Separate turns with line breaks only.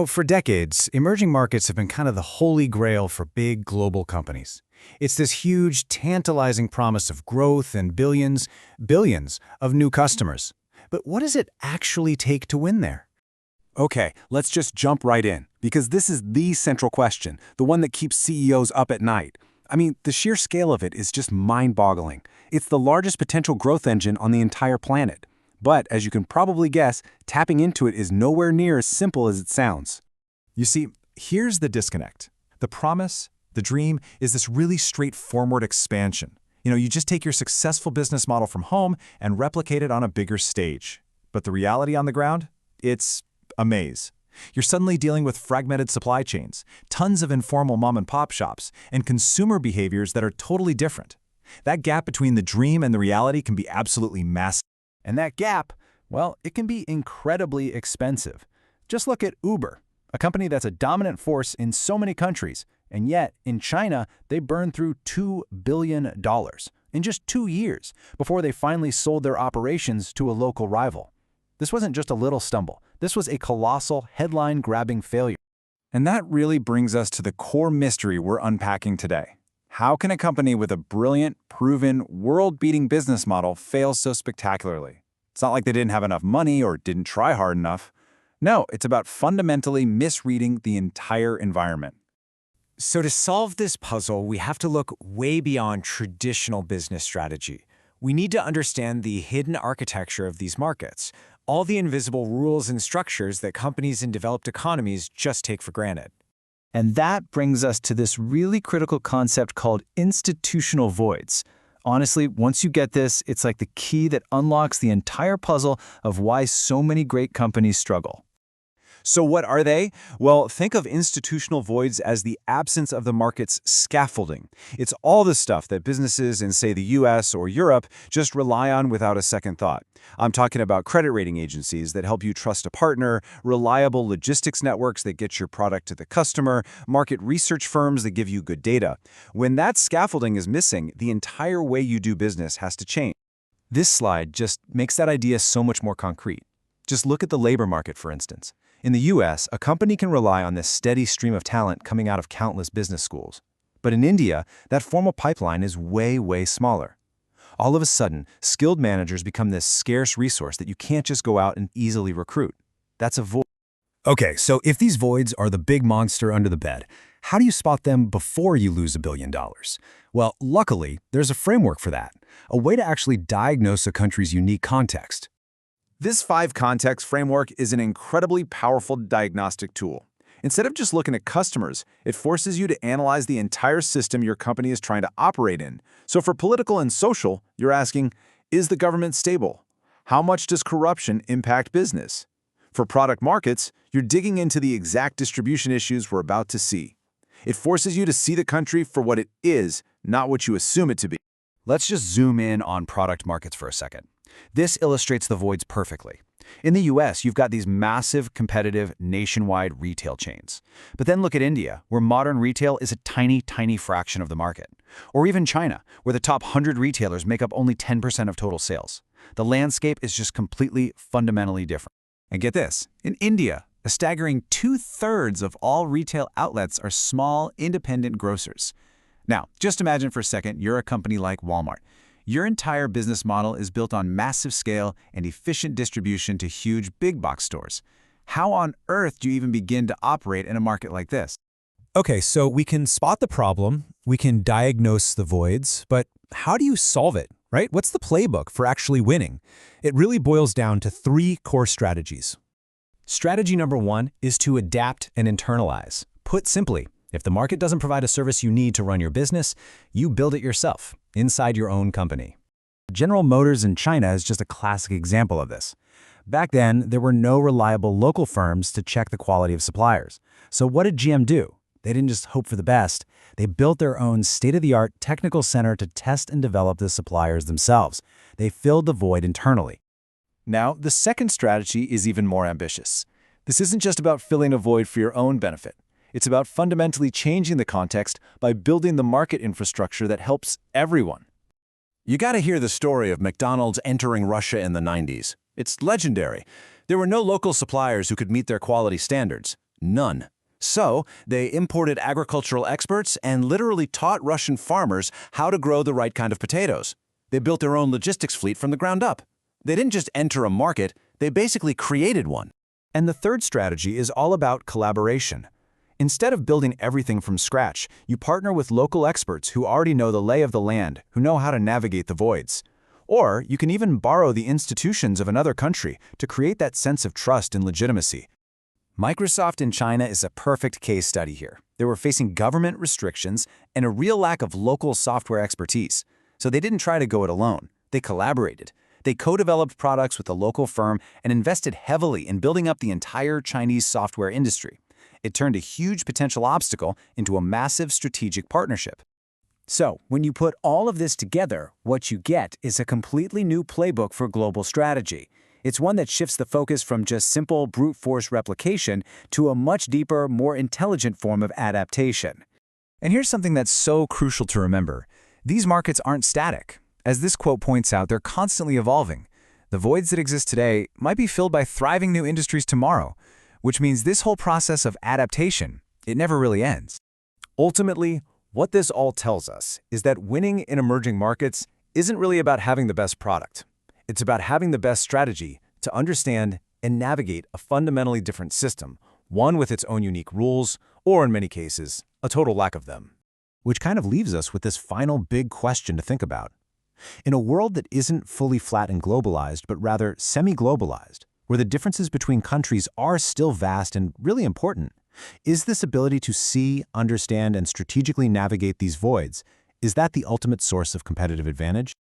For decades, emerging markets have been kind of the holy grail for big global companies. It's this huge, tantalizing promise of growth and billions of new customers. But what does it actually take to win there?
Okay, let's just jump right in, because this is the central question, the one that keeps CEOs up at night. I mean, the sheer scale of it is just mind-boggling. It's the largest potential growth engine on the entire planet. But, as you can probably guess, tapping into it is nowhere near as simple as it sounds.
You see, here's the disconnect. The promise, the dream, is this really straightforward expansion. You just take your successful business model from home and replicate it on a bigger stage. But the reality on the ground? It's a maze. You're suddenly dealing with fragmented supply chains, tons of informal mom-and-pop shops, and consumer behaviors that are totally different. That gap between the dream and the reality can be absolutely massive. And that gap, well, it can be incredibly expensive. Just look at Uber, a company that's a dominant force in so many countries, and yet, in China, they burned through $2 billion in just 2 years before they finally sold their operations to a local rival. This wasn't just a little stumble. This was a colossal, headline-grabbing failure.
And that really brings us to the core mystery we're unpacking today. How can a company with a brilliant, proven, world-beating business model fail so spectacularly? It's not like they didn't have enough money or didn't try hard enough. No, it's about fundamentally misreading the entire environment.
So to solve this puzzle, we have to look way beyond traditional business strategy. We need to understand the hidden architecture of these markets, all the invisible rules and structures that companies in developed economies just take for granted.
And that brings us to this really critical concept called institutional voids. Honestly, once you get this, it's like the key that unlocks the entire puzzle of why so many great companies struggle.
So what are they? Well, think of institutional voids as the absence of the market's scaffolding. It's all the stuff that businesses in, say, the US or Europe just rely on without a second thought. I'm talking about credit rating agencies that help you trust a partner, reliable logistics networks that get your product to the customer, market research firms that give you good data. When that scaffolding is missing, the entire way you do business has to change.
This slide just makes that idea so much more concrete. Just look at the labor market, for instance. In the US, a company can rely on this steady stream of talent coming out of countless business schools. But in India, that formal pipeline is way smaller. All of a sudden, skilled managers become this scarce resource that you can't just go out and easily recruit. That's a void.
Okay, so if these voids are the big monster under the bed, how do you spot them before you lose $1 billion? Well, luckily, there's a framework for that, a way to actually diagnose a country's unique context.
This 5-context framework is an incredibly powerful diagnostic tool. Instead of just looking at customers, it forces you to analyze the entire system your company is trying to operate in. So for political and social, you're asking, is the government stable? How much does corruption impact business? For product markets, you're digging into the exact distribution issues we're about to see. It forces you to see the country for what it is, not what you assume it to be.
Let's just zoom in on product markets for a second. This illustrates the voids perfectly. In the US, you've got these massive, competitive, nationwide retail chains. But then look at India, where modern retail is a tiny fraction of the market. Or even China, where the top 100 retailers make up only 10% of total sales. The landscape is just completely, fundamentally different.
And get this, in India, a staggering 2/3 of all retail outlets are small, independent grocers. Now, just imagine for a second you're a company like Walmart. Your entire business model is built on massive scale and efficient distribution to huge big box stores. How on earth do you even begin to operate in a market like this?
Okay, so we can spot the problem, we can diagnose the voids, but how do you solve it, right? What's the playbook for actually winning? It really boils down to 3 core strategies. Strategy number 1 is to adapt and internalize. Put simply, if the market doesn't provide a service you need to run your business, you build it yourself, inside your own company.
General Motors in China is just a classic example of this. Back then, there were no reliable local firms to check the quality of suppliers. So what did GM do? They didn't just hope for the best. They built their own state-of-the-art technical center to test and develop the suppliers themselves. They filled the void internally.
Now, the second strategy is even more ambitious. This isn't just about filling a void for your own benefit. It's about fundamentally changing the context by building the market infrastructure that helps everyone.
You gotta hear the story of McDonald's entering Russia in the 90s. It's legendary. There were no local suppliers who could meet their quality standards. None. So, they imported agricultural experts and literally taught Russian farmers how to grow the right kind of potatoes. They built their own logistics fleet from the ground up. They didn't just enter a market, they basically created one.
And the third strategy is all about collaboration. Instead of building everything from scratch, you partner with local experts who already know the lay of the land, who know how to navigate the voids. Or you can even borrow the institutions of another country to create that sense of trust and legitimacy. Microsoft in China is a perfect case study here. They were facing government restrictions and a real lack of local software expertise. So they didn't try to go it alone. They collaborated. They co-developed products with a local firm and invested heavily in building up the entire Chinese software industry. It turned a huge potential obstacle into a massive strategic partnership.
So, when you put all of this together, what you get is a completely new playbook for global strategy. It's one that shifts the focus from just simple brute force replication to a much deeper, more intelligent form of adaptation.
And here's something that's so crucial to remember. These markets aren't static. As this quote points out, they're constantly evolving. The voids that exist today might be filled by thriving new industries tomorrow, which means this whole process of adaptation, it never really ends.
Ultimately, what this all tells us is that winning in emerging markets isn't really about having the best product. It's about having the best strategy to understand and navigate a fundamentally different system, one with its own unique rules, or in many cases, a total lack of them.
Which kind of leaves us with this final big question to think about. In a world that isn't fully flat and globalized, but rather semi-globalized, where the differences between countries are still vast and really important, is this ability to see, understand, and strategically navigate these voids, is that the ultimate source of competitive advantage?